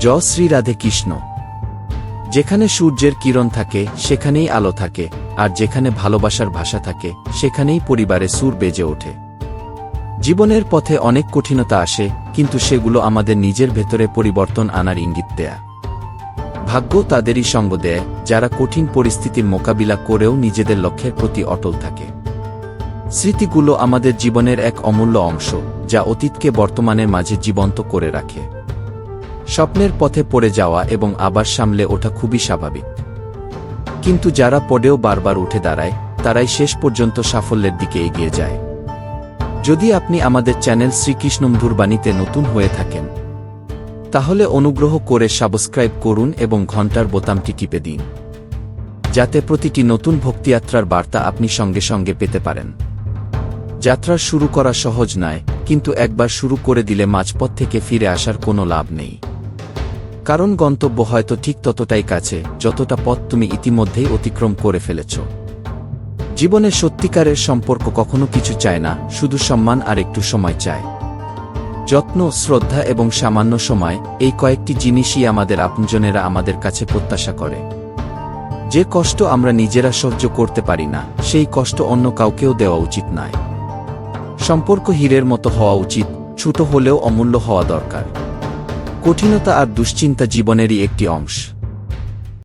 জয় শ্রী রাধে কৃষ্ণ। যেখানে সূর্যের কিরণ থাকে সেখানেই আলো থাকে, আর যেখানে ভালোবাসার ভাষা থাকে সেখানেই পরিবারে সুর বেজে ওঠে। জীবনের পথে অনেক কঠিনতা আসে, কিন্তু সেগুলো আমাদের নিজের ভেতরে পরিবর্তন আনার ইঙ্গিত দেয়। ভাগ্য তাদেরই সঙ্গ দেয় যারা কঠিন পরিস্থিতির মোকাবিলা করেও নিজেদের লক্ষ্যের প্রতি অটল থাকে। স্মৃতিগুলো আমাদের জীবনের এক অমূল্য অংশ, যা অতীতকে বর্তমানের মাঝে জীবন্ত করে রাখে। স্বপ্নের পথে পড়ে যাওয়া এবং আবার সামলে ওঠা খুবই স্বাভাবিক, কিন্তু যারা পড়েও বারবার উঠে দাঁড়ায় তারাই শেষ পর্যন্ত সাফল্যের দিকে এগিয়ে যায়। যদি আপনি আমাদের চ্যানেল শ্রীকৃষ্ণমধুর বাণীতে নতুন হয়ে থাকেন, তাহলে অনুগ্রহ করে সাবস্ক্রাইব করুন এবং ঘন্টার বোতামটি টিপে দিন, যাতে প্রতিটি নতুন ভক্তিযাত্রার বার্তা আপনি সঙ্গে সঙ্গে পেতে পারেন। যাত্রা শুরু করা সহজ নয়, কিন্তু একবার শুরু করে দিলে মাঝপথ থেকে ফিরে আসার কোনো লাভ নেই। কারণ গন্তব্য হয়তো ঠিক ততটাই কাছে যতটা পথ তুমি ইতিমধ্যেই অতিক্রম করে ফেলেছ। জীবনে সত্যিকারের সম্পর্ক কখনো কিছু চায় না, শুধু সম্মান আর একটু সময় চায়। যত্ন, শ্রদ্ধা এবং সামান্য সময়, এই কয়েকটি জিনিসই আমাদের আপনজনেরা আমাদের কাছে প্রত্যাশা করে। যে কষ্ট আমরা নিজেরা সহ্য করতে পারি না, সেই কষ্ট অন্য কাউকেও দেওয়া উচিত নয়। সম্পর্ক হীরের মতো হওয়া উচিত, ছোট হলেও অমূল্য হওয়া দরকার। কঠিনতা আর দুশ্চিন্তা জীবনেরই একটি অংশ।